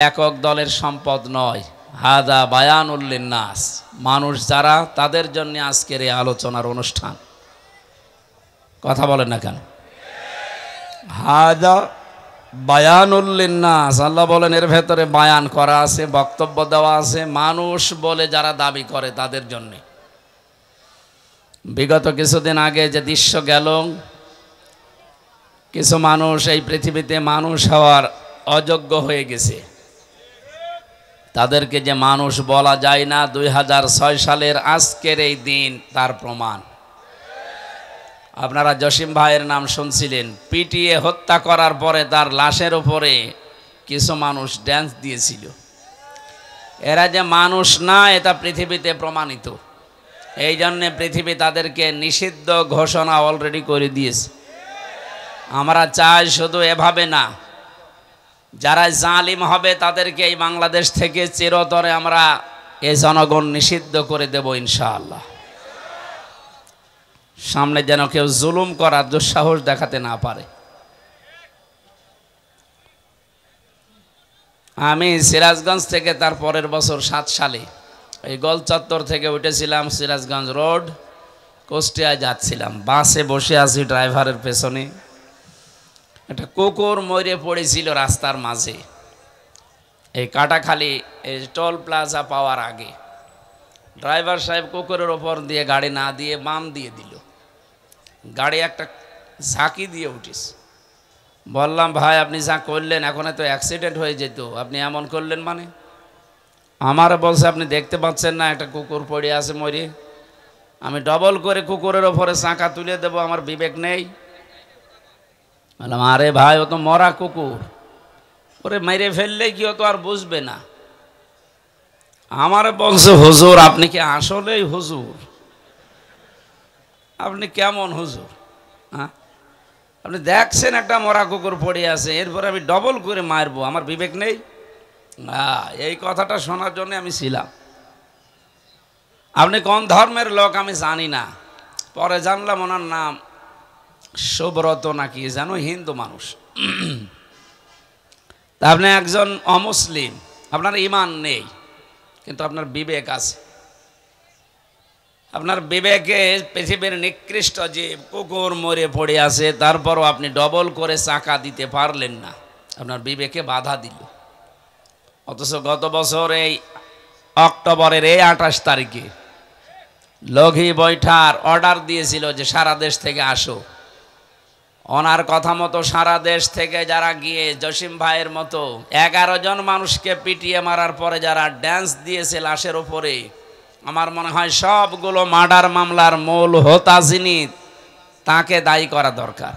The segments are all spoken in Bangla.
একক দলের সম্পদ নয়, হাদা বায়ানুল লিন্নাস, মানুষ যারা তাদের জন্য আজকের এই আলোচনার অনুষ্ঠান। কথা বলেন না কেন? হাদা বায়ানুল লিন্নাস, আল্লাহ বলেন এর ভেতরে বায়ান করা আছে, বক্তব্য দেওয়া আছে মানুষ বলে যারা দাবি করে তাদের জন্য। বিগত কিছুদিন আগে যে দৃশ্য গেল, কিছু মানুষ এই পৃথিবীতে মানুষ হওয়ার অযোগ্য হয়ে গেছে, তাদেরকে যে মানুষ বলা যায় না, 2006 সালের আজকের এই দিন তার প্রমাণ। আপনারা জসিম ভাইয়ের নাম শুনছিলেন, পিটিয়ে হত্যা করার পরে তার লাশের উপরে কিছু মানুষ ড্যান্স দিয়েছিল। এরা যে মানুষ না এটা পৃথিবীতে প্রমাণিত, এই জন্যে পৃথিবী তাদেরকে নিষিদ্ধ ঘোষণা অলরেডি করে দিয়েছে। আমরা চাই শুধু এভাবে না, যারা জালিম হবে তাদেরকে এই বাংলাদেশ থেকে চিরতরে আমরা এই জনগণ নিষিদ্ধ করে দেব ইনশাআল্লাহ। সামনে যেন কেউ জুলুম করার দুঃসাহস দেখাতে না পারে। আমি সিরাজগঞ্জ থেকে তার পরের বছর 7 সালে এই গোল চত্বর থেকে উঠেছিলাম সিরাজগঞ্জ রোড, কুষ্টিয়ায় যাচ্ছিলাম। বাসে বসে আছি, ড্রাইভারের পেছনে একটা কুকুর মরে পড়েছিল রাস্তার মাঝে, এই কাটাখালী এই টোল প্লাজা পাওয়ার আগে। ড্রাইভার সাহেব কুকুরের ওপর দিয়ে গাড়ি না দিয়ে বাম দিয়ে দিল, গাড়ি একটা ঝাঁকি দিয়ে উঠিস। বললাম ভাই আপনি যা করলেন এখন তো অ্যাক্সিডেন্ট হয়ে যেত, আপনি এমন করলেন মানে? আমার বলছে আপনি দেখতে পাচ্ছেন না একটা কুকুর পড়ে আছে মরে, আমি ডবল করে কুকুরের ওপরে চাকা তুলে দেব, আমার বিবেক নেই? বললাম আরে ভাই ও তো মরা কুকুর, ওরে মেরে ফেললেই কি ও তো আর বুঝবে না। আমার বলছে হুজুর আপনি কি আসলেই হুজুর? আপনি কেমন হুজুর? হ্যাঁ, আপনি দেখছেন একটা মরা কুকুর পড়ে আছে, এরপরে আমি ডবল করে মারবো, আমার বিবেক নেই? এই কথাটা শোনার জন্য আমি ছিলাম। আপনি কোন ধর্মের লোক আমি জানি না, পরে জানলাম ওনার নাম সুব্রত নাকি জানো, হিন্দু মানুষ। তা আপনি একজন অমুসলিম, আপনার ঈমান নেই কিন্তু আপনার বিবেক আছে। আপনার বিবেকে পৃথিবীর নিকৃষ্ট যে কুকুর মরে পড়ে আছে তারপরও আপনি ডবল করে চাকা দিতে পারলেন না, আপনার বিবেকে বাধা দিল। অথচ গত বছর এই অক্টোবরের এই 28 তারিখে লঘি বৈঠার অর্ডার দিয়েছিল যে সারা দেশ থেকে আসো। ওনার কথা মতো সারা দেশ থেকে যারা গিয়ে জসিম ভাইয়ের মতো 11 জন মানুষকে পিটিয়ে মারার পরে যারা ড্যান্স দিয়েছে লাশের উপরে, আমার মনে হয় সবগুলো মার্ডার মামলার মূল হোতা যিনি তাকে দায়ী করা দরকার।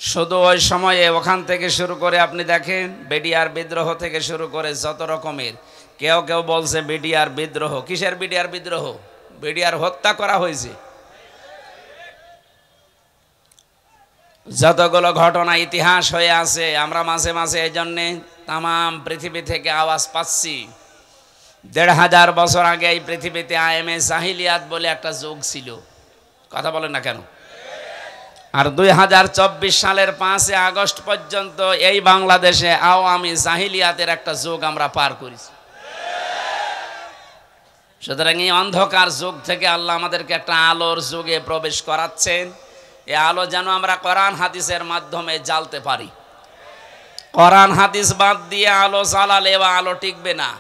শুধু ওই সময়ে ওখান থেকে শুরু করে আপনি দেখেন বিডিআর বিদ্রোহ থেকে শুরু করে যত রকমের, কেউ কেউ বলছে বিডিআর বিদ্রোহ। কিসের বিডিআর বিদ্রোহ? বিডিআর হত্যা করা হয়েছে। যতগুলো ঘটনা ইতিহাস হয়ে আছে, আমরা মাঝে মাঝে এই জন্যে তাম পৃথিবী থেকে আওয়াজ পাচ্ছি। 1500 বছর আগে এই পৃথিবীতে আইএমএ জাহিলিয়াত বলে একটা যুগ ছিল। কথা বলেন না কেন? আর 2024 সালের 5 আগস্ট পর্যন্ত এই বাংলাদেশে আওয়ামী জাহিলিয়াতের একটা যুগ আমরা পার করেছি। সুতরাং এই অন্ধকার যুগ থেকে আল্লাহ আমাদেরকে একটা আলোর যুগে প্রবেশ করাচ্ছেন। এই আলো যেন আমরা কোরআন হাদিসের মাধ্যমে জ্বালতে পারি। কোরআন হাদিস বাদ দিয়ে আলো জ্বালালে আলো টিকবে না।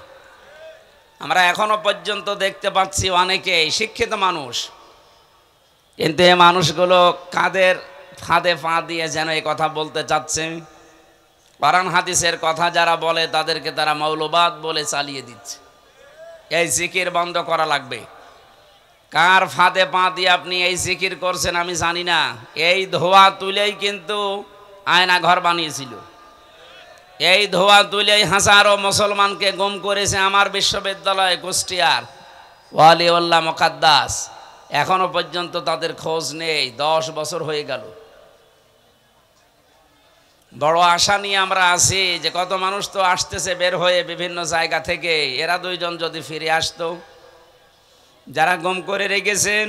আমরা এখনো পর্যন্ত দেখতে পাচ্ছি অনেকেই শিক্ষিত মানুষ, কিন্তু এই মানুষগুলো কাদের ফাঁদে পা দিয়ে যেন এই কথা বলতে চাচ্ছে। কোরআন হাদিসের কথা যারা বলে তাদেরকে তারা মৌলবাদ বলে চালিয়ে দিচ্ছে। এই জিকির বন্ধ করা লাগবে। কার ফাঁদে পা দিয়ে আপনি এই জিকির করছেন আমি জানি না, এই ধোয়া তুলেই কিন্তু আয়না ঘর বানিয়েছিল, এই ধোয়া তুলেই হাজারো মুসলমানকে গুম করেছে আমার বিশ্ববিদ্যালয় কুষ্টিয়ার ওয়ালিউল্লাহ মুকাদ্দাস। এখনো পর্যন্ত তাদের খোঁজ নেই, 10 বছর হয়ে গেল। বড় আশা নিয়ে আমরা আছি যে কত মানুষ তো আসতেছে বের হয়ে বিভিন্ন জায়গা থেকে, এরা 2 জন যদি ফিরে আসতো, যারা গুম করে রেখেছেন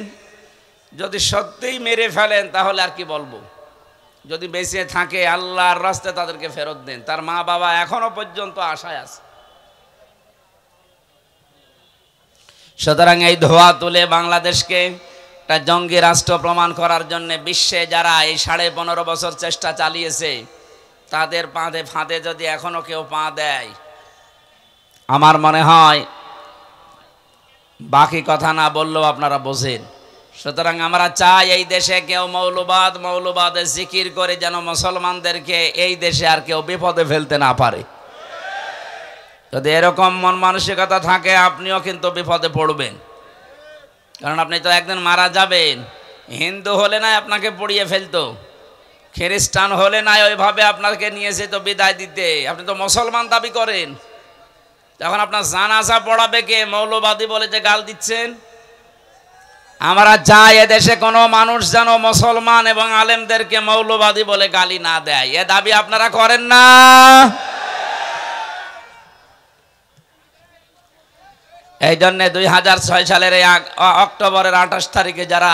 যদি সত্যিই মেরে ফেলেন তাহলে আর কি বলবো। যদি বেঁচে থাকে আল্লাহর রাস্তায় তাদেরকে ফেরত দেন। তার মা বাবা এখনো পর্যন্ত আশায় আছে। সুতরাং এই ধোয়া তুলে বাংলাদেশকে একটা জঙ্গি রাষ্ট্র প্রমাণ করার জন্য বিশ্বে যারা এই 15.5 বছর চেষ্টা চালিয়েছে, তাদের ফাঁদে যদি এখনো কেউ পা দেয়, আমার মনে হয় বাকি কথা না বললেও আপনারা বোঝেন। সুতরাং আমরা চাই এই দেশে কেউ মৌলবাদে জিকির করে যেন মুসলমানদেরকে এই দেশে আর কেউ বিপদে ফেলতে না পারে। যদি এরকম মন মানসিকতা থাকে, আপনিও কিন্তু বিপদে পড়বেন। কারণ আপনি তো একদিন মারা যাবেন। হিন্দু হলে না আপনাকে পুড়িয়ে ফেলতো, খ্রিস্টান হলে না ওইভাবে আপনাকে নিয়ে যেত বিদায় দিতে। আপনি তো মুসলমান দাবি করেন, তখন আপনার জানাজা পড়াবে কে? মৌলবাদী বলে যে গাল দিচ্ছেন। আমরা চাই এদেশে কোনো মানুষ যেন মুসলমান এবং আলেমদেরকে মৌলবাদী বলে গালি না দেয়। এ দাবি আপনারা করেন না? এই জন্য 2006 সালের অক্টোবরের 28 তারিখে যারা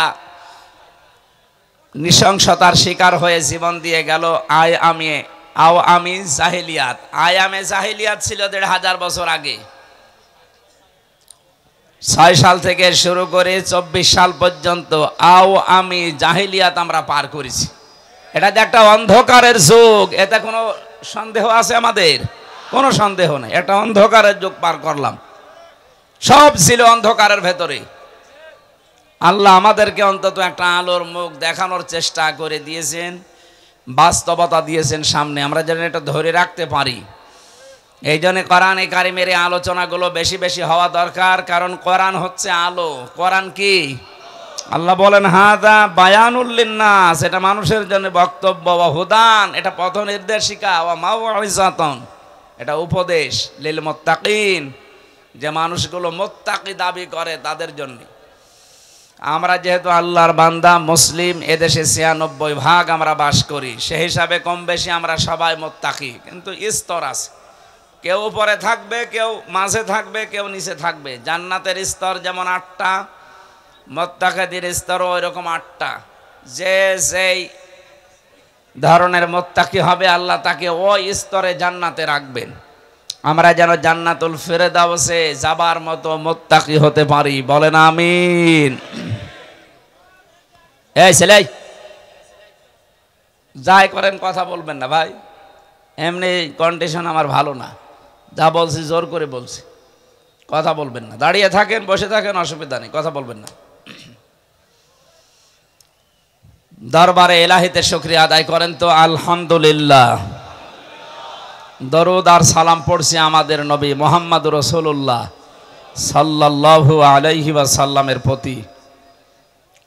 নৃশংসতার শিকার হয়ে জীবন দিয়ে গেল, আওয়ামী জাহিলিয়াত ছিল 1500 বছর আগে। 6 সাল থেকে শুরু করে 24 সাল পর্যন্ত আওয়ামী জাহিলিয়াত আমরা পার করেছি। এটা যে একটা অন্ধকারের যুগ, এতে কোনো সন্দেহ আছে আমাদের? কোনো সন্দেহ নেই। একটা অন্ধকারের যুগ পার করলাম, সব ছিল অন্ধকারের ভেতরে। আল্লাহ আমাদেরকে অন্তত একটা আলোর মুখ দেখানোর চেষ্টা করে দিয়েছেন, বাস্তবতা দিয়েছেন সামনে, আমরা যেন এটা ধরে রাখতে পারি। এই জন্য কোরআনে কারিমের আলোচনাগুলো বেশি বেশি হওয়া দরকার, কারণ কোরআন হচ্ছে আলো। কোরআন কি? আল্লাহ বলেন হাদা বায়ানুল লিন্নাস, এটা মানুষের জন্য বক্তব্য। ওয়া হুদান, এটা পথ নির্দেশিকা। ওয়া মাউইজাতুন, এটা উপদেশ। লিল মুত্তাকিন, যে মানুষগুলো মুত্তাকি দাবি করে তাদের জন্য। আমরা যেহেতু আল্লাহর বান্দা মুসলিম, এদেশে 96% আমরা বাস করি, সেই হিসাবে কম বেশি আমরা সবাই মুত্তাকি। কিন্তু স্তর আছে, কেউ উপরে থাকবে, কেউ মাঝে থাকবে, কেউ নিচে থাকবে। জান্নাতের স্তর যেমন 8টা, মুত্তাকিদের স্তরও ওইরকম 8টা। যে যেই ধরনের মুত্তাকি হবে আল্লাহ তাকে ওই স্তরে জান্নাতে রাখবেন। আমরা যেন জান্নাতুল ফেরদাউসে যাবার মতো মুত্তাকি হতে পারি, বলেন আমিন। এই ছেলে, যাই করেন কথা বলবেন না ভাই, এমনি কন্ডিশন আমার ভালো না। যা বলছি জোর করে বলছি, কথা বলবেন না। দাঁড়িয়ে থাকেন, বসে থাকেন, অসুবিধা নেই, কথা বলবেন না। দরবারে এলাহিতে শুকরিয়া আদায় করেন তো আলহামদুলিল্লাহ। দরুদ আর সালাম পড়ছি আমাদের নবী মুহাম্মদুর রাসূলুল্লাহ সাল্লাল্লাহু আলাইহি ওয়াসাল্লামের প্রতি।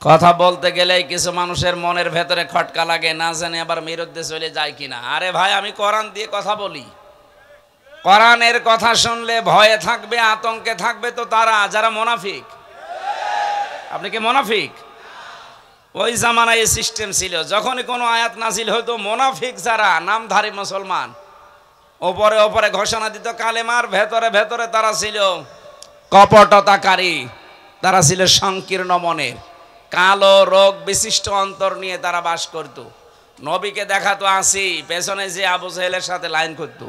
কথা বলতে গেলেই কিছু মানুষের মনের ভেতরে খটকা লাগে, না জানে আবার বিরুদ্ধে চলে যায় কিনা। আরে ভাই, আমি কোরআন দিয়ে কথা বলি। কোরআনের কথা শুনলে ভয়ে থাকবে, আতঙ্কে থাকবে তো তারা যারা মুনাফিক। আপনি কি মুনাফিক? ওই জামানায় এই সিস্টেম ছিল, যখনই কোনো আয়াত নাজিল হতো, মুনাফিক যারা নামধারী মুসলমান ওপরে ওপরে ঘোষণা দিত কালেমার, ভেতরে ভেতরে তারা ছিল কপটতাকারী, তারা ছিল সংকীর্ণ মনের, কালো রোগ বিশিষ্ট অন্তর নিয়ে তারা বাস করত। নবীকে দেখাতো আসি, পেছনে যে আবু জেহেলের সাথে লাইন করত।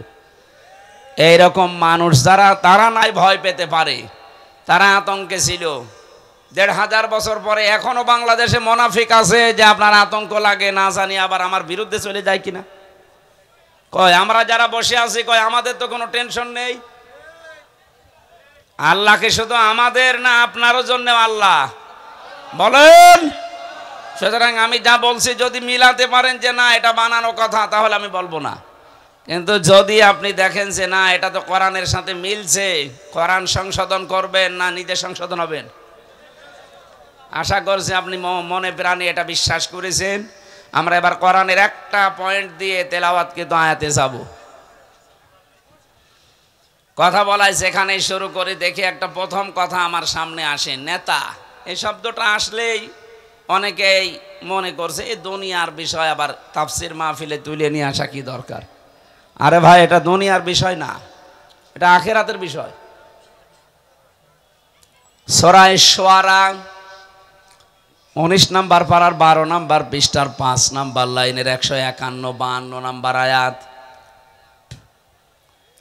এইরকম মানুষ যারা, তারা নাই ভয় পেতে পারে, তারা আতঙ্কে ছিল। 1500 বছর পরে এখনো বাংলাদেশে মুনাফিক আছে যে আপনার আতঙ্ক লাগে, না জানি আবার আমার বিরুদ্ধে চলে যায় কিনা। কয় আমরা যারা বসে আছি, কয় আমাদের তো কোনো টেনশন নেই। আল্লাহকে শুধু আমাদের না আপনারও জন্য আল্লাহ বলেন। সুতরাং আমি যা বলছি যদি মিলাতে পারেন যে না এটা বানানো কথা, তাহলে আমি বলবো না। কিন্তু যদি আপনি দেখেন যে না এটা তো কোরআনের সাথে মিলছে, কোরআন সংশোধন করবেন, না নিজে সংশোধন হবেন। আশা করছি আপনি মনে প্রাণে এটা বিশ্বাস করেছেন। আমরা এবার কোরআনের একটা পয়েন্ট দিয়ে তেলাওয়াতকৃত আয়াতে যাব। কথা বলাই সেখানে শুরু করে দেখি একটা প্রথম কথা আমার সামনে আসে, নেতা। এই শব্দটা আসলেই অনেকেই মনে করছে এই দুনিয়ার বিষয়, আবার তাফসির মাহফিলে তুলে নিয়ে আসা কি দরকার। আরে ভাই, এটা দুনিয়ার বিষয় না, এটা আখিরাতের বিষয়। সূরা শুআরা 19 নাম্বার পারার 12 নাম্বার পৃষ্ঠার 5 নাম্বার লাইনের 151 52 নাম্বার আয়াত।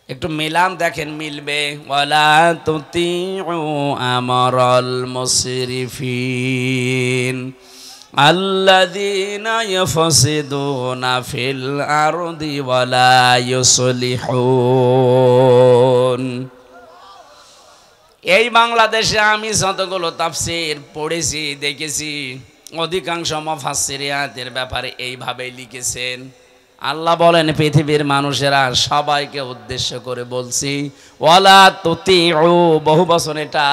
একটু মিলান দেখেন মিলবে। ওয়ালা তুতিউ আমরাল মুসরিফিন আল্লাযীনা ইয়াফসিদুনা ফিল আরদি ওয়ালা ইউসলিহুন। এই বাংলাদেশে আমি যতগুলো তাফসীর পড়েছি দেখেছি, অধিকাংশ মুফাসসির আয়াতের ব্যাপারে এইভাবেই লিখেছেন। আল্লাহ বলেন পৃথিবীর মানুষেরা সবাইকে উদ্দেশ্য করে বলছি, ওয়ালা তুতিউ, বহু বচন এটা,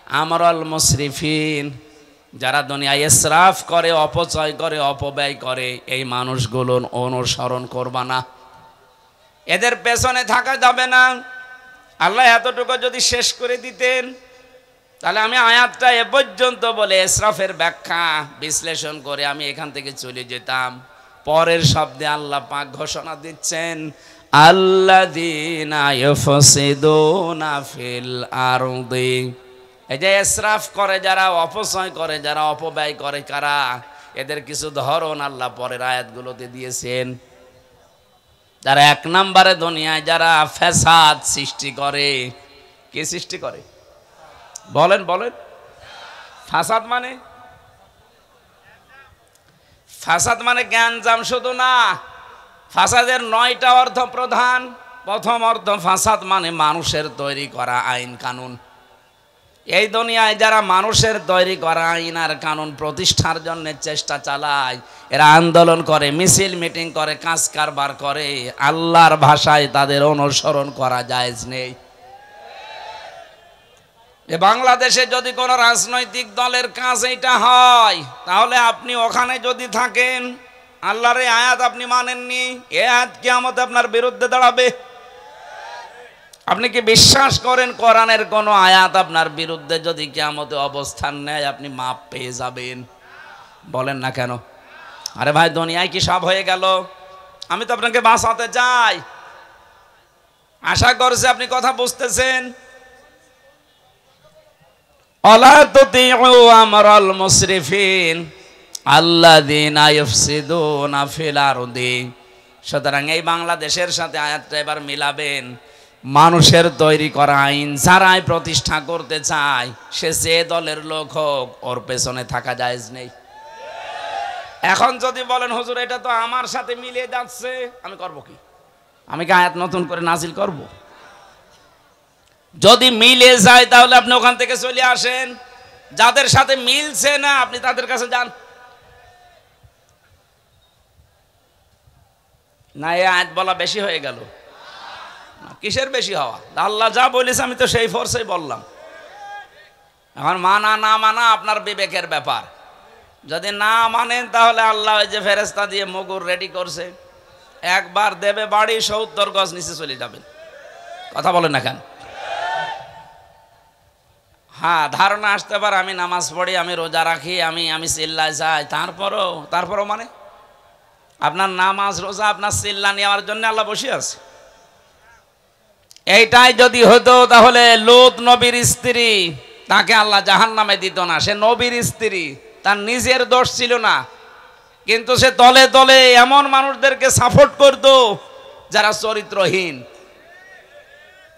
আমরাল মুসরিফিন, যারা দুনিয়ায় ইসরাফ করে, অপচয় করে, অপব্যয় করে, এই মানুষগুলোর অনুসরণ করবা না, এদের পেছনে থাকা যাবে না। আল্লাহ এতটুকু যদি শেষ করে দিতেন তাহলে আমি আয়াতটা এ পর্যন্ত বলে ইসরাফের ব্যাখ্যা বিশ্লেষণ করে আমি এখান থেকে চলে যেতাম। পরের শব্দে আল্লাহ পাক ঘোষণা দিচ্ছেন, আল্লাযীনা ইউফসিদুনা ফিল আরদি। এই যে ইসরাফ করে যারা, অপচয় করে যারা, অপব্যয় করে কারা, এদের কিছু ধরন আল্লাহ পরের আয়াতগুলোতে দিয়েছেন। যারা 1 নম্বরে দুনিয়ায় যারা ফ্যাসাদ সৃষ্টি করে। কে সৃষ্টি করে বলেন বলেন? ফাসাদ মানে, ফাসাদ মানে জ্ঞানজাম শুধু না, ফাসাদের 9টা অর্থ প্রধান। প্রথম অর্থ, ফাসাদ মানে মানুষের তৈরি করা আইন কানুন। এই দুনিয়ায় যারা মানুষের তৈরি করা আইন আর কানুন প্রতিষ্ঠার জন্য চেষ্টা চালায়, এরা আন্দোলন করে, মিছিল মিটিং করে, কাজ কারবার করে, আল্লাহর ভাষায় তাদের অনুসরণ করা জায়েজ নেই। এ বাংলাদেশে যদি কোনো রাজনৈতিক দলের কাজ এটা হয়, তাহলে আপনি ওখানে যদি থাকেন, আল্লাহর এই আয়াত আপনি মানেননি, এ আয়াত কিয়ামতে আপনার বিরুদ্ধে দাঁড়াবে। আপনি কি বিশ্বাস করেন কোরআনের কোন আয়াত আপনার বিরুদ্ধে যদি কিয়ামতে অবস্থান নেয় আপনি মাপ পেয়ে যাবেন? বলেন না কেন? আরে ভাই, দুনিয়ায় কি সব হয়ে গেল? আমি তো আপনাকে বাঁচাতে চাই, আশা করছি আপনি কথা বুঝতেছেন। আলা তুতিউ আমরাল মুসরিফিন আল্লাযীনা ইউফসিদুনা ফিল আরদি। সুতরাং এই বাংলাদেশের সাথে আয়াতটা এবার মিলাবেন। মানুষের তৈরি করা আইন যারাই প্রতিষ্ঠা করতে চায়, সে যে দলের লোক হোক, ওর পেছনে থাকা জায়েজ নেই। এখন যদি বলেন হুজুর এটা তো আমার সাথে মিলে যাচ্ছে, আমি করব কি? আমি কি আয়াত নতুন করে নাজিল করব? যদি মিলে যায় তাহলে আপনি ওখান থেকে চলে আসেন। যাদের সাথে মিলছে না আপনি তাদের কাছে যান। না, এই আয়াত বলা বেশি হয়ে গেল? কিসের বেশি হওয়া? আল্লাহ যা বলেছে আমি তো সেই ফোর্সেই বললাম। এখন মানা না মানা আপনার বিবেকের ব্যাপার। যদি না মানেন তাহলে আল্লাহ ওই যে ফেরেশতা দিয়ে মুগুর রেডি করছে, একবার দেবে বাড়ি, 70 গজ নিচে চলে যাবেন। কথা বলেন না কেন? হ্যাঁ, ধারণা আসতে পারে আমি নামাজ পড়ি, আমি রোজা রাখি, আমি চিল্লায় যাই, তারপরও মানে আপনার নামাজ রোজা আপনার চিল্লা নেওয়ার জন্য আল্লাহ বসে আছে। এইটাই যদি হতো তাহলে লূত নবীর স্ত্রী, তাকে আল্লাহ জাহান্নামে দিত না। সে নবীর স্ত্রী, তার নিজের দোষ ছিল না, কিন্তু সে তলে তলে এমন মানুষদেরকে সাপোর্ট করত যারা চরিত্রহীন,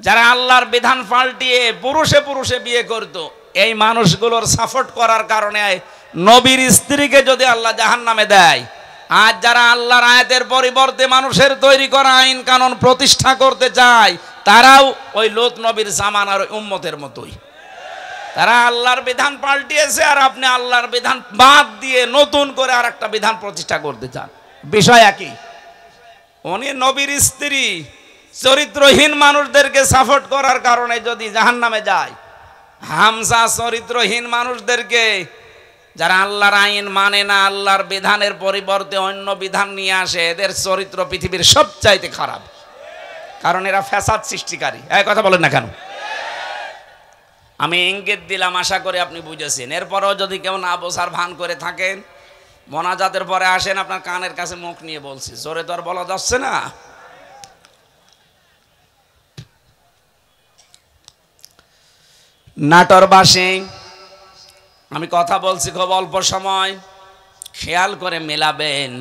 যারা আল্লাহর বিধান পাল্টিয়ে পুরুষে পুরুষে বিয়ে করত। এই মানুষগুলোর সাপোর্ট করার কারণে নবীর স্ত্রীকে যদি আল্লাহ জাহান্নামে দেয়, আজ যারা আল্লাহর আয়াতের পরিবর্তে মানুষের তৈরি করা আইন কানুন প্রতিষ্ঠা করতে চায়, তারাও ওই লূত নবীর জামানার উম্মতের মতোই। তারা আল্লাহর বিধান পাল্টিয়েছে, আর আপনি আল্লাহর বিধান বাদ দিয়ে নতুন করে আর একটা বিধান প্রতিষ্ঠা করতে চান। বিষয় একই। উনি নবীর স্ত্রী, চরিত্রহীন মানুষদেরকে সাপোর্ট করার কারণে যদি জাহান্নামে যায়, হামজা চরিত্রহীন মানুষদেরকে, যারা আল্লাহর আইন মানে না, আল্লাহর বিধানের পরিবর্তে অন্য বিধান নিয়ে আসে, এদের চরিত্র পৃথিবীর সবচাইতে খারাপ, কারণ এরা ফ্যাসাদ সৃষ্টিকারী। এই কথা বলেন না কেন? আমি ইঙ্গিত দিলাম, আশা করি আপনি বুঝেছেন। এরপরেও যদি কেউ না বোঝার ভান করে থাকেন, মোনাজাতের পরে আসেন, আপনার কানের কাছে মুখ নিয়ে বলছি, জোরে তো আর বলা যাচ্ছে না। নাটোরবাসী আমি কথা বলছি খুব অল্প সময়, খেয়াল করে মেলাবেন।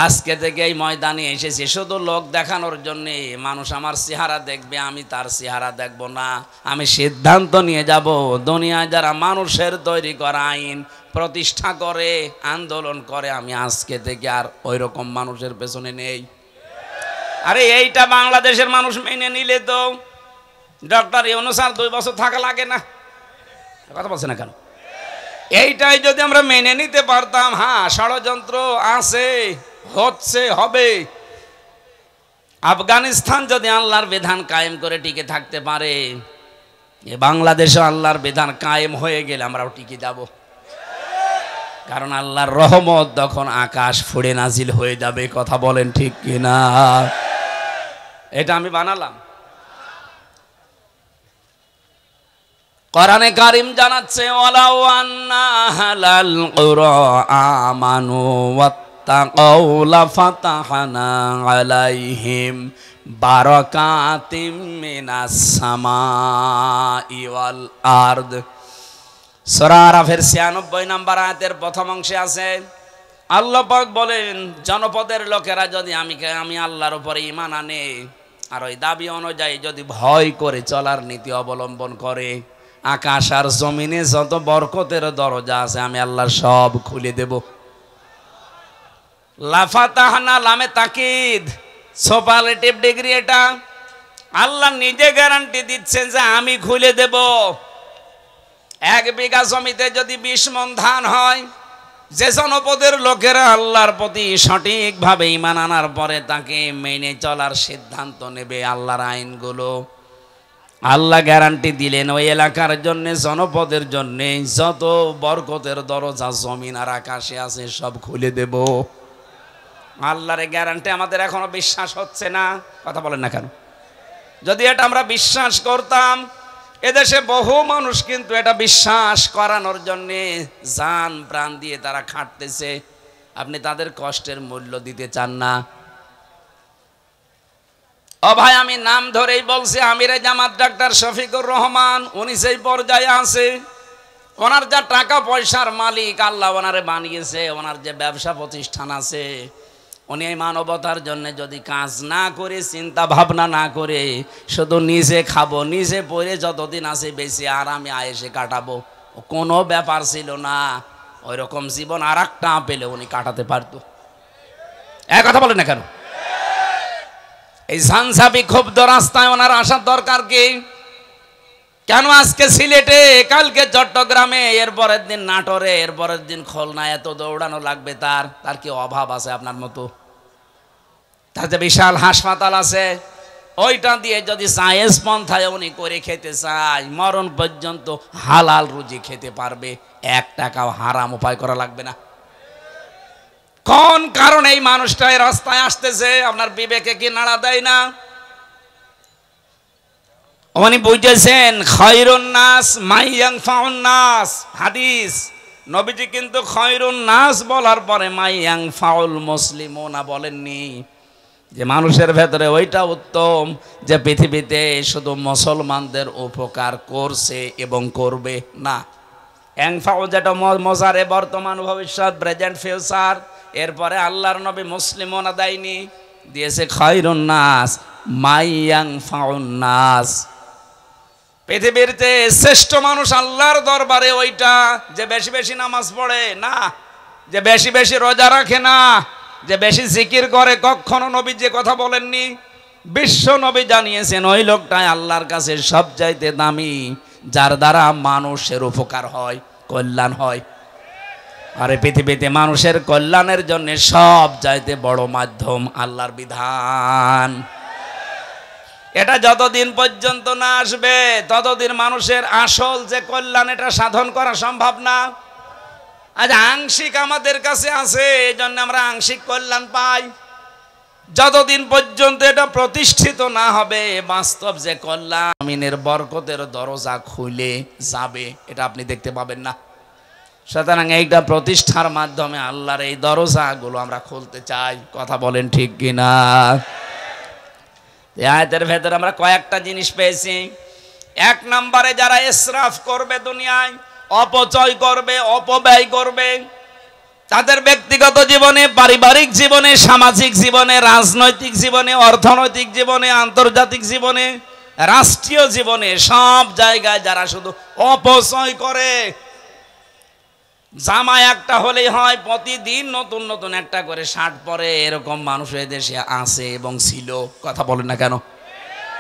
আজকে থেকে এই ময়দানে এসেছি শুধু লোক দেখানোর জন্যে। মানুষ আমার চেহারা দেখবে, আমি তার চেহারা দেখব না। আমি সিদ্ধান্ত নিয়ে যাব, দুনিয়ায় যারা মানুষের তৈরি করা আইন প্রতিষ্ঠা করে, আন্দোলন করে, আমি আজকে থেকে আর ওই রকম মানুষের পেছনে নেই। আরে এইটা বাংলাদেশের মানুষ মেনে নিলে তো ডক্টর ইউনূস আর 2 বছর থাকা লাগে না। কথা বলছে না কেন? এইটাই যদি আমরা মেনে নিতে পারতাম, হ্যাঁ ষড়যন্ত্র আছে, হচ্ছে, হবে। আফগানিস্তান যদি আল্লাহর বিধান কায়েম করে টিকে থাকতে পারে, বাংলাদেশে আল্লাহর বিধান কায়েম হয়ে গেলে আমরাও টিকে যাব। কারণ আল্লাহর রহমত তখন আকাশ ফুঁড়ে নাজিল হয়ে যাবে। কথা বলেন ঠিক কিনা? এটা আমি বানালাম। কোরআনে কারীম জানাচ্ছে, ওয়ালাউ আন্না আহলাল কুরা আমানু ওয়াত্তাকাউ লাফাতাহনা আলাইহিম বারাকাতিম মিনাস সামাই ওয়াল আরদ। সূরা আরাফের 96 নম্বর আয়াতের প্রথম অংশে আছে, আল্লাহ পাক বলেন, জনপদের লোকেরা যদি আমি আল্লাহর উপরে ঈমান আনে আর ওই দাবি অনুযায়ী যদি ভয় করে চলার নীতি অবলম্বন করে, আকাশ আর জমিনে যত বরকতের দরজা আছে আমি আল্লাহ সব খুলে দেব। লাফাতাহনা, লামে তাকিদ, সুপারলেটিভ ডিগ্রি। এটা আল্লাহ নিজে গ্যারান্টি দিচ্ছেন যে আমি খুলে দেব। 1 বিঘা জমিতে যদি 20 মণ ধান হয়, যে জনপদের লোকেরা আল্লাহর প্রতি সঠিকভাবে ঈমান আনার পরে তাকে মেনে চলার সিদ্ধান্ত নেবে, আল্লাহর আইনগুলো, আল্লাহ গ্যারান্টি দিলেন ওই এলাকার জন্য, জনপদের জন্য যত বরকতের দরজা জমিন আর আকাশে আছে সব খুলে দেব। আল্লাহর গ্যারান্টি আমাদের এখনো বিশ্বাস হচ্ছে না। কথা বলেন না কেন? যদি এটা আমরা বিশ্বাস করতাম, এদেশে বহু মানুষ কিন্তু এটা বিশ্বাস করানোর জন্যে জান প্রাণ দিয়ে তারা খাটতেছে। আপনি তাদের কষ্টের মূল্য দিতে চান না। ও ভাই, আমি নাম ধরেই বলছি, আমিরে জামাত ডাক্তার শফিকুর রহমান, উনি সেই পর্যায়ে আছে। ওনার যা টাকা পয়সার মালিক, আল্লাহ ওনারে বানিয়েছে, ওনার যে ব্যবসা প্রতিষ্ঠান আছে, উনি এই মানবতার জন্য যদি কাজ না করে, চিন্তা ভাবনা না করে, শুধু নিজে খাবো, নিজে পরে যতদিন আছে বেশি আরামে আয়েসে কাটাবো, কোনো ব্যাপার ছিল না। ওই রকম জীবন আর একটা পেলে উনি কাটাতে পারতো। এক কথা বলেন না কেন? এই ঝানঝাপি ক্ষুব্ধ রাস্তায় ওনার আসার দরকার কি? কেন আজকে সিলেটে, কালকে চট্টগ্রামে, এরপরের দিন নাটোরে, এরপরের দিন খুলনায় এত দৌড়ানো লাগবে? তার কি অভাব আছে আপনার মতো? তার যে বিশাল হাসপাতাল আছে, ওইটা দিয়ে যদি জায়েজ পন্থায় উনি করে খেতে চায়, মরণ পর্যন্ত হালাল রুজি খেতে পারবে, 1 টাকাও হারাম উপায় করা লাগবে না। কোন কারণে এই মানুষটা এই রাস্তায় আসতেছে? আপনার বিবেকে কি নাড়া দেয় না? উনি বুঝেছেন খায়রুন নাস মাইয়ানফাউন নাস। হাদিস, নবীজি কিন্তু খায়রুন নাস বলার পরে মাইয়ানফাউল মুসলিমুনা বলেননি, যে মানুষের ভেতরে ওইটা উত্তম যে পৃথিবীতে শুধু মুসলমানদের উপকার করছে এবং করবে না। এনফাউ যেটা মজারে বর্তমান ভবিষ্যৎ, প্রেজেন্ট ফিউচার, এরপরে আল্লাহর নবী মুসলিমুনা দেয়নি, দিয়েছে খায়রুন নাস মাইয়ানফাউন নাস। পৃথিবীর যে শ্রেষ্ঠ মানুষ আল্লাহর দরবারে ওইটা যে বেশি বেশি নামাজ পড়ে না, যে বেশি বেশি রোজা রাখে না, যে বেশি জিকির করে, কখনো নবী যে কথা বলেননি। বিশ্ব নবী জানিয়েছেন ওই লোকটাই আল্লাহর কাছে সবচাইতে দামি, যার দ্বারা মানুষের উপকার হয়, কল্যাণ হয়। আরে পৃথিবীতে মানুষের কল্যাণের জন্য সব চাইতে বড় মাধ্যম আল্লাহর বিধান। এটা যতদিন পর্যন্ত না আসবে ততদিন মানুষের আসল যে কল্যাণ এটা সাধন করা সম্ভব না। আজ আংশিক আমাদের কাছে আছে, এই জন্য আমরা আংশিক কল্যাণ পাই। যতদিন পর্যন্ত এটা প্রতিষ্ঠিত না হবে, বাস্তব যে কল্যাণ, আমিনের বরকতের দরজা খুলে যাবে, এটা আপনি দেখতে পাবেন না। সুতরাং এইটা প্রতিষ্ঠার মাধ্যমে আল্লাহর এই দরজাগুলো আমরা খুলতে চাই। কথা বলেন ঠিক কিনা? এই আয়াতের ভেতরে আমরা কয়েকটা জিনিস পেয়েছি। 1 নম্বরে যারা ইসরাফ করবে দুনিয়ায়, অপচয় করবে, অপব্যয় করবে। তাদের ব্যক্তিগত জীবনে, পারিবারিক জীবনে, সামাজিক জীবনে, রাজনৈতিক জীবনে, অর্থনৈতিক জীবনে, আন্তর্জাতিক জীবনে, রাষ্ট্রীয় জীবনে, সব জায়গায় যারা শুধু অপচয় করে। জামা একটা হলেই হয়, প্রতিদিন নতুন নতুন একটা করে শার্ট পরে, এরকম মানুষ এই দেশে আছে এবং ছিল। কথা বলেন না কেন?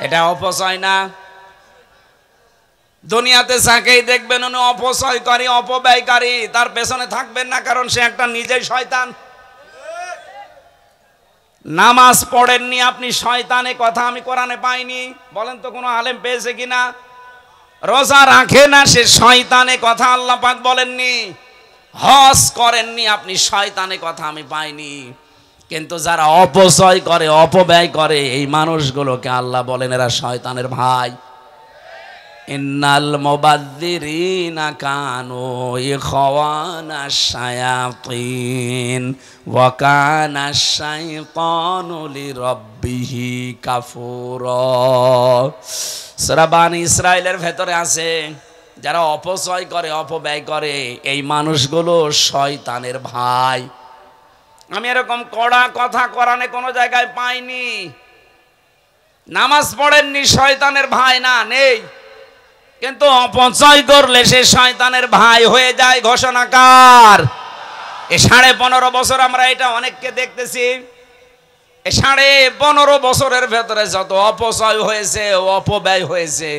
এটা অপচয় না? দুনিয়াতে যাকেই দেখবেন উনি অপচয়কারী, অপব্যয়কারী, তার পেছনে থাকবেন না, কারণ সে একটা নিজেই শয়তান। নামাজ পড়েননি আপনি, শয়তানে কথা আমি কোরআনে পাইনি, বলেন তো কোনো আলেম পেয়েছে কিনা? রোজা রাখে না, সে শয়তানে কথা আল্লাহ পাক বলেননি। হজ করেননি আপনি, শয়তানে কথা আমি পাইনি। কিন্তু যারা অপচয় করে, অপব্যয় করে, এই মানুষগুলোকে আল্লাহ বলেন এরা শয়তানের ভাই। ইন্নাল মুবাযযিরিনা কানু ইখওয়ানাশ শায়াতিন ওয়া কানাশ শাইতানু লিরাব্বিহি কাফুরা। সূরা বানী ইসরাঈলের ভেতরে আছে যারা অপচয় করে, অপব্যয় করে, এই মানুষগুলো শয়তানের ভাই। আমি এরকম কড়া কথা কোরআনে কোনো জায়গায় পাইনি। নামাজ পড়েননি, শয়তানের ভাই না, নেই। কিন্তু অপচয় করলে সে শয়তানের ভাই হয়ে যায়। ঘোষণাকার এই 15.5 বছর আমরা এটা অনেককে দেখতেছি। এই 15.5 বছরের ভেতরে যত অপচয় হয়েছে, অপব্যয় হয়েছে,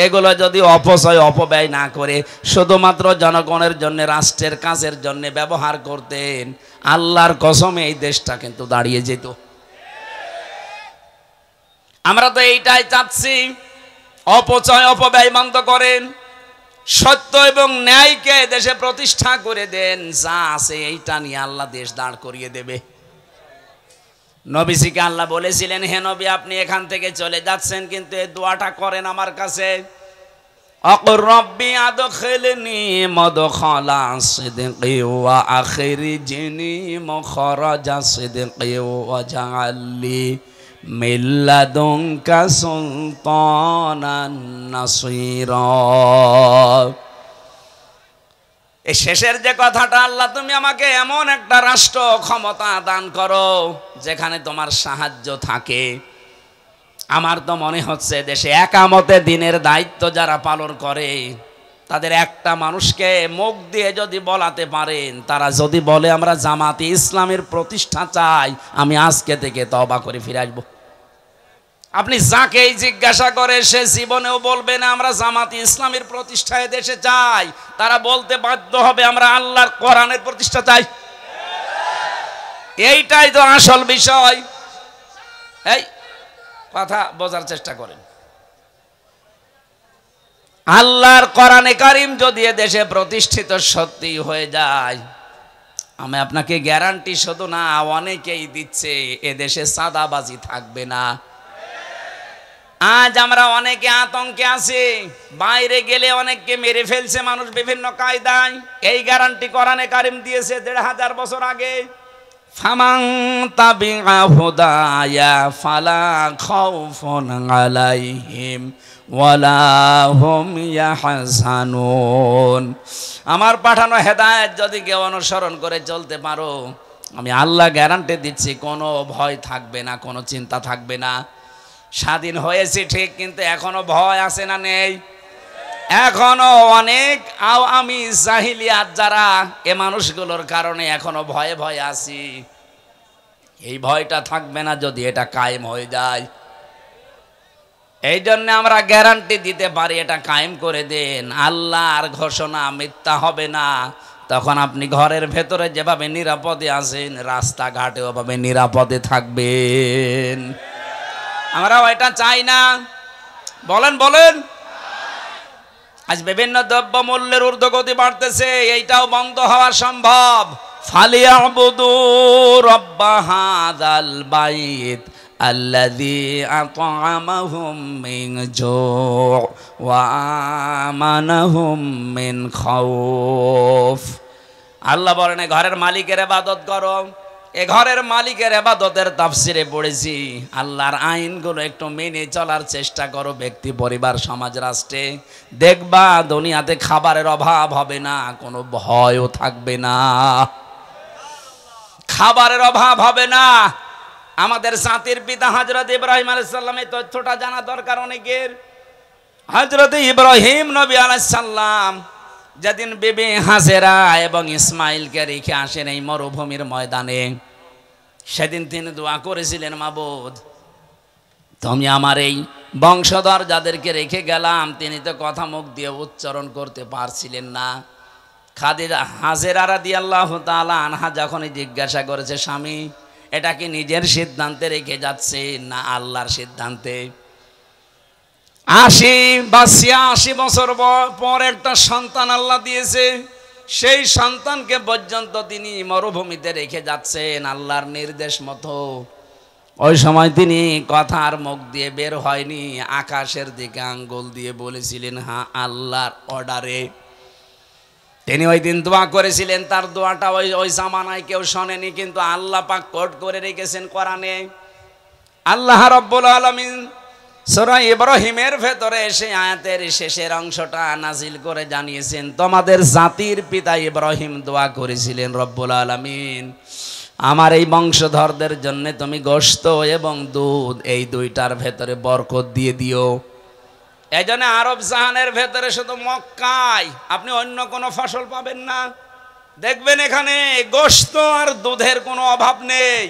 এগুলো যদি অপচয় অপব্যয় না করে শুধুমাত্র জনগণের জন্য, রাষ্ট্রের কাজের জন্য ব্যবহার করতেন, আল্লাহর কসমে এই দেশটা কিন্তু দাঁড়িয়ে যেত। আমরা তো এইটাই চাচ্ছি, অপচয় অপব্যয় বন্ধ করেন, সত্য এবং ন্যায়কে দেশে প্রতিষ্ঠা করে দেন। যা আছে এইটা নিয়ে আল্লাহ দেশ দাঁড় করিয়ে দেবে। নবীজিকে আল্লাহ বলেছিলেন, হে নবী, আপনি এখান থেকে চলে যাচ্ছেন, কিন্তু এই দোয়াটা করেন আমার কাছে, আকুর রব্বি আদখিলনি মাদখালা সিদকি ওয়া আখরিজনি মুখরাজা সিদকি ওয়া জাআলনি মিন লাদুনকা সুলতানান নাসীরা। এই শেষের যে কথাটা, আল্লাহ তুমি আমাকে এমন একটা রাষ্ট্র ক্ষমতা দান করো যেখানে তোমার সাহায্য থাকে। আমার তো মনে হচ্ছে দেশে একামতে দিনের দায়িত্ব যারা পালন করে, তাদের একটা মানুষকে মুখ দিয়ে যদি বলাতে পারেন, তারা যদি বলে আমরা জামাতে ইসলামের প্রতিষ্ঠা চাই, আমি আজকে থেকে তওবা করে ফিরে আসবো। আপনি যাকেই জিজ্ঞাসা করে সে জীবনেও বলবে না আমরা জামাতে ইসলামের প্রতিষ্ঠায় দেশে চাই। তারা বলতে বাধ্য হবে আমরা আল্লাহর কোরআনের প্রতিষ্ঠা চাই। এইটাই তো আসল বিষয়। এই কথা বোঝার চেষ্টা করেন। আল্লাহর কোরআনে কারীম যদি এ দেশে প্রতিষ্ঠিত সত্যি হয়ে যায়, আমি আপনাকে গ্যারান্টি শুধু না, অনেকেই দিচ্ছে, এ দেশে চাঁদাবাজি থাকবে না। আজ আমরা অনেকে আতঙ্কে আছি, বাইরে গেলে অনেককে মেরে ফেলছে মানুষ বিভিন্ন কায়দায়। এই গ্যারান্টি কোরআনে কারীম দিয়েছে 1500 বছর আগে। ফামান তাবিআ হুদায়া ফালা খাউফুন আলাইহিম ওয়ালা হুম ইয়াহজানুন। আমার পাঠানো হেদায়েত যদি কেউ অনুসরণ করে চলতে পারো, আমি আল্লাহ গ্যারান্টি দিচ্ছি কোনো ভয় থাকবে না, কোনো চিন্তা থাকবে না। স্বাধীন হয়েছে ঠিক, কিন্তু এখনো ভয় আছে না নেই? এখনো অনেক আমি জাহিলিয়াত যারা, এ মানুষগুলোর কারণে এখনো ভয়ে ভয়ে আছি। এই ভয়টা থাকবে না যদি এটা কায়েম হয়ে যায়। এই জন্য আমরা গ্যারান্টি দিতে পারি, এটা কায়েম করে দেন। আল্লাহর ঘোষণা মিথ্যা হবে না। তখন আপনি ঘরের ভেতরে যেভাবে নিরাপদে আছেন, রাস্তাঘাটে ওভাবে নিরাপদে থাকবেন। আমরা এটা চাই না, বলেন বলেন। আজ বিভিন্ন দ্রব্য মূল্যের ঊর্ধ্বগতি বাড়তেছে, এইটাও বন্ধ হওয়া সম্ভব। ফালিয়াবুদু রব্ব হাযাল বাইত আল্লাযী আত'আমাহুম মিন জু' ওয়া আমানাহুম মিন খাউফ। আল্লাহ বলেন ঘরের মালিকের ইবাদত করো, এ ঘরের মালিকের ইবাদতের তাফসিরে পড়েছি, আল্লাহর আইনগুলো একটু মেনে চলার চেষ্টা করো ব্যক্তি, পরিবার, সমাজ, রাষ্ট্রে, দেখবা দুনিয়াতে খাবারের অভাব হবে না, কোনো ভয়ও থাকবে না, খাবারের অভাব হবে না। আমাদের জাতির পিতা হযরত ইব্রাহিম আলাইহিস সালাম, এই তথ্যটা জানা দরকার অনেকের। হযরত ইব্রাহিম নবী আলাইহিস সালাম যেদিন বিবি হাজেরা এবং ইসমাইলকে রেখে আসেন এই মরুভূমির ময়দানে, সেদিন তিনি দোয়া করেছিলেন, মাবুদ তুমি আমার এই বংশধর যাদেরকে রেখে গেলাম, তিনি তো কথা মুখ দিয়ে উচ্চারণ করতে পারছিলেন না। খাদিজা হাজেরা রাদিয়াল্লাহু তাআলা আনহা যখনই জিজ্ঞাসা করেছে, স্বামী এটা কি নিজের সিদ্ধান্তে রেখে যাচ্ছে না আল্লাহর সিদ্ধান্তে? ৮০ বছর পর একটা সন্তান আল্লাহ দিয়েছে, সেই সন্তানকে পর্যন্ত তিনি মরুভূমিতে রেখে যাচ্ছেন আল্লাহর নির্দেশ মতো। ওই সময় তিনি কথার মুখ দিয়ে বের হয়নি, আকাশের দিকে আঙ্গুল দিয়ে বলেছিলেন হ্যাঁ আল্লাহর অর্ডারে। তিনি ওই দিন দোয়া করেছিলেন, তার দোয়াটা ওই জামানায় কেউ শোনেনি, কিন্তু আল্লাহ পাক কোট করে রেখেছেন কোরআনে। আল্লাহ রাব্বুল আলামিন সূরা ইব্রাহিমের ভেতরে সেই আয়াতের শেষের অংশটা নাজিল করে জানিয়েছেন, তোমাদের জাতির পিতা ইব্রাহিম দোয়া করেছিলেন, রব্বুল আলামিন আমার এই বংশধরদের জন্য তুমি গোশত এবং দুধ এই দুইটার ভেতরে বরকত দিয়ে দিও। এই জন্য আরব জাহানের ভেতরে শুধু মক্কায় আপনি অন্য কোনো ফসল পাবেন না, দেখবেন এখানে গোশত আর দুধের কোনো অভাব নেই।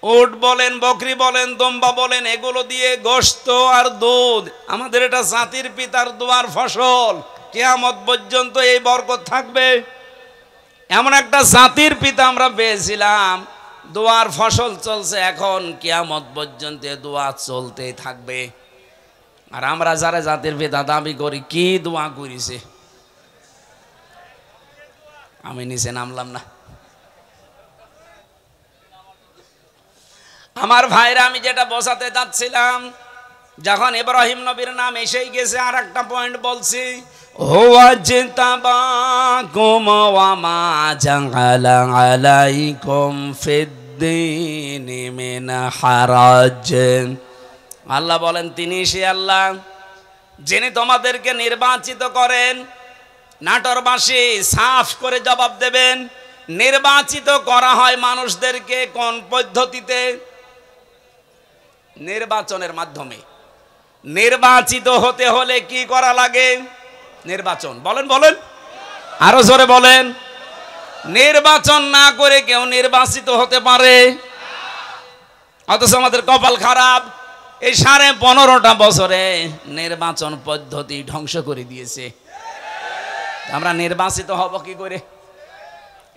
উট বলেন, বকরি বলেন, দম্বা বলেন, এগুলো দিয়ে গোশত আর দুধ, আমাদের এটা জাতির পিতার দোয়ার ফসল, কিয়ামত পর্যন্ত এই বরকত থাকবে। এমন একটা জাতির পিতা আমরা পেয়েছিলাম, দোয়ার ফসল চলছে এখন, কিয়ামত পর্যন্ত দোয়া চলতেই থাকবে। আর আমরা যারা জাতির পিতা দাবি করি, কি দোয়া করেছে? আমি নিচে নামলাম না। আমার ভাইরা, আমি যেটা বোঝাতে যাচ্ছিলাম, যখন ইব্রাহিম নবীর নাম এসেই গেছে, আর একটা পয়েন্ট বলছি, হুয়া জিতাবাকুম ওয়া মা জাআলা আলাইকুম ফিদ্দীনি মিন হারাজ। আল্লাহ বলেন, তিনি সে আল্লাহ যিনি তোমাদেরকে নির্বাচিত করেন। নাটোরবাসী সাফ করে জবাব দেবেন, নির্বাচিত করা হয় মানুষদেরকে কোন পদ্ধতিতে? নির্বাচনের মাধ্যমে। নির্বাচিত হতে হলে কি করা লাগে? নির্বাচন। বলেন বলেন, আরো জোরে বলেন। নির্বাচন না করে কেউ নির্বাচিত হতে পারে? অথচ আমাদের কপাল খারাপ, এই 15.5টা বছরে নির্বাচন পদ্ধতি ধ্বংস করে দিয়েছে। আমরা নির্বাচিত হব কি করে?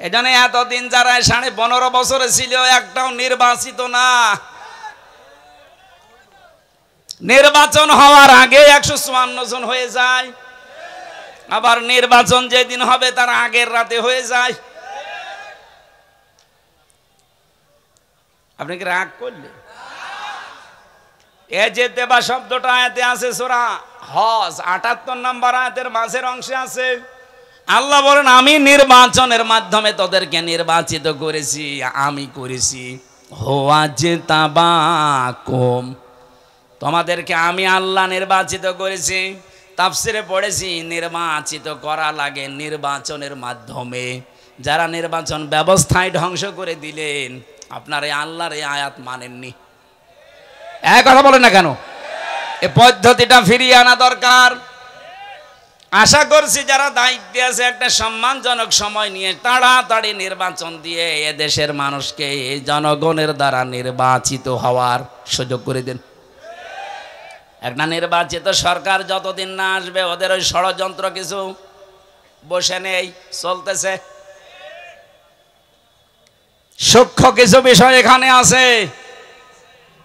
এজন্য এতদিন যারা 15.5 বছরে ছিল, একটাও নির্বাচিত না। নির্বাচন হওয়ার আগে 154 জন হয়ে যায়, আবার নির্বাচন যেদিন হবে তার আগের রাতে হয়ে যায়। আপনি কি রাগ করলে? এ যে তেবা শব্দটা আয়াতে আছে সূরা হজ 78 নম্বর আয়াতের মাঝের অংশে আছে। আল্লাহ বলেন, আমি নির্বাচনের মাধ্যমে তোদেরকে নির্বাচিত করেছি, আমি করেছি। হুয়া জিতাবাকুম, তোমাদেরকে আমি আল্লাহ নির্বাচিত করেছি। তাফসিরে পড়েছি, নির্বাচিত করা লাগে নির্বাচনের মাধ্যমে। যারা নির্বাচন ব্যবস্থায় ধ্বংস করে দিলেন, আপনার এই আল্লাহর এই আয়াত মানেননি। এক কথা বলেন না কেন? এই পদ্ধতিটা ফিরিয়ে আনা দরকার। আশা করছি যারা দায়িত্বে আছে, একটা সম্মানজনক সময় নিয়ে তাড়াতাড়ি নির্বাচন দিয়ে এদেশের মানুষকে জনগণের দ্বারা নির্বাচিত হওয়ার সুযোগ করে দেন। একটা নির্বাচিত সরকার যতদিন না আসবে, ওদের ওই ষড়যন্ত্র কিছু বসে নেই, চলতেছে। সূক্ষ্ম কিছু বিষয় এখানে আছে।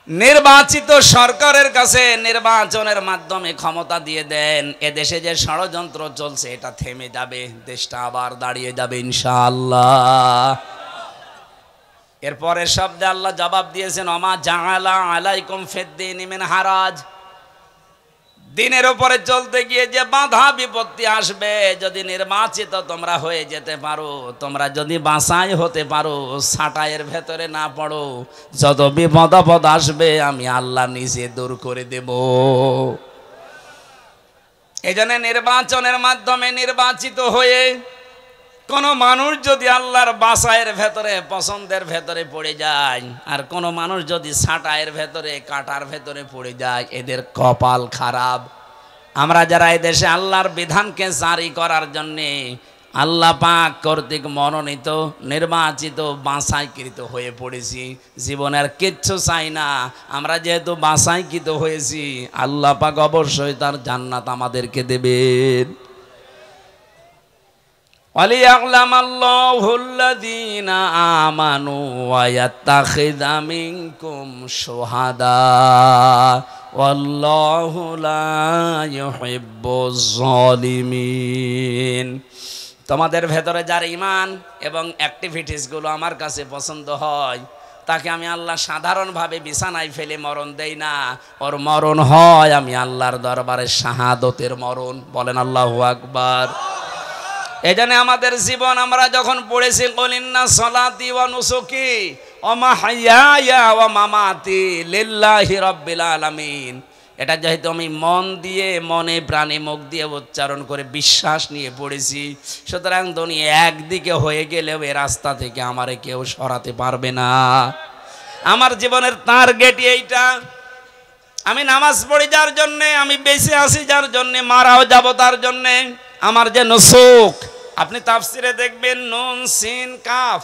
নির্বাচিত সরকারের কাছে নির্বাচনের মাধ্যমে ক্ষমতা দিয়ে দেন, এদেশে যে ষড়যন্ত্র চলছে এটা থেমে যাবে, দেশটা আবার দাঁড়িয়ে যাবে ইনশাআল্লাহ। এরপরের শব্দে আল্লাহ জবাব দিয়েছেন, ওমা জাআলা আলাইকুম ফিদ্দীনি মিন হারাজ। দিনের উপরে চলতে গিয়ে যে বাধা বিপত্তি আসবে, যদি নির্বাচিত তোমরা হয়ে যেতে পারো, তোমরা যদি বাছাই হতে পারো, ছাঁটাইয়ের ভেতরে না পড়ো, যত বিপদ আপদ আসবে আমি আল্লাহ নিজে দূর করে দেব। এই জন্য নির্বাচনের মাধ্যমে নির্বাচিত হয়ে কোন মানুষ যদি আল্লাহর বাছাইয়ের ভেতরে পছন্দের ভেতরে পড়ে যায়, আর কোন মানুষ যদি ছাঁটাইয়ের ভেতরে কাটার ভেতরে পড়ে যায়, এদের কপাল খারাপ। আমরা যারা এই দেশে আল্লাহর বিধানকে জারি করার জন্যে আল্লাহ পাক কর্তৃক মনোনীত নির্বাচিত বাছাইকৃত হয়ে পড়েছি, জীবনের কিচ্ছু চাই না। আমরা যেহেতু বাছাইকৃত হয়েছি, আল্লাহ পাক অবশ্যই তার জান্নাত আমাদেরকে দেবেন। وَلِيَعْلَمَ اللَّهُ الَّذِينَ آمَنُوا وَيَتَّخِذَ مِنكُمْ شُهَدَاءَ وَاللَّهُ لَا يُحِبُّ الظَّالِمِينَ। তোমাদের ভেতরে যার ঈমান এবং অ্যাক্টিভিটিসগুলো আমার কাছে পছন্দ হয়, তাকে আমি আল্লাহ সাধারণভাবে বিছানায় ফেলে মরণ দেই না, ওর মরণ হয় আমি আল্লাহর দরবারে শাহাদতের মরণ। বলেন আল্লাহু আকবার। এজন্য আমাদের জীবন আমরা যখন পড়েছি কুল ইন্না সলাতি ওয়া নুসুকি ওয়া মাহইয়ায়া ওয়া মামাতি লিল্লাহি রাব্বিল আলামিন, এটা যেহেতু আমি মন দিয়ে মনে প্রাণে মুখ দিয়ে উচ্চারণ করে বিশ্বাস নিয়ে পড়েছি, সুতরাং দুনিয়া একদিকে হয়ে গেলেও এই রাস্তা থেকে আমারে কেউ সরাতে পারবে না। আমার জীবনের টার্গেট এইটা। আমি নামাজ পড়ি যার জন্যে, আমি বেঁচে আছি যার জন্যে, মারাও যাব তার জন্যে। আমার যে নুসুক, আপনি তাফসিরে দেখবেন নুন সিন কাফ,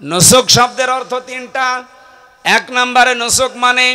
নুসুক শব্দের অর্থ তিনটা। এক নম্বরে নুসুক মানে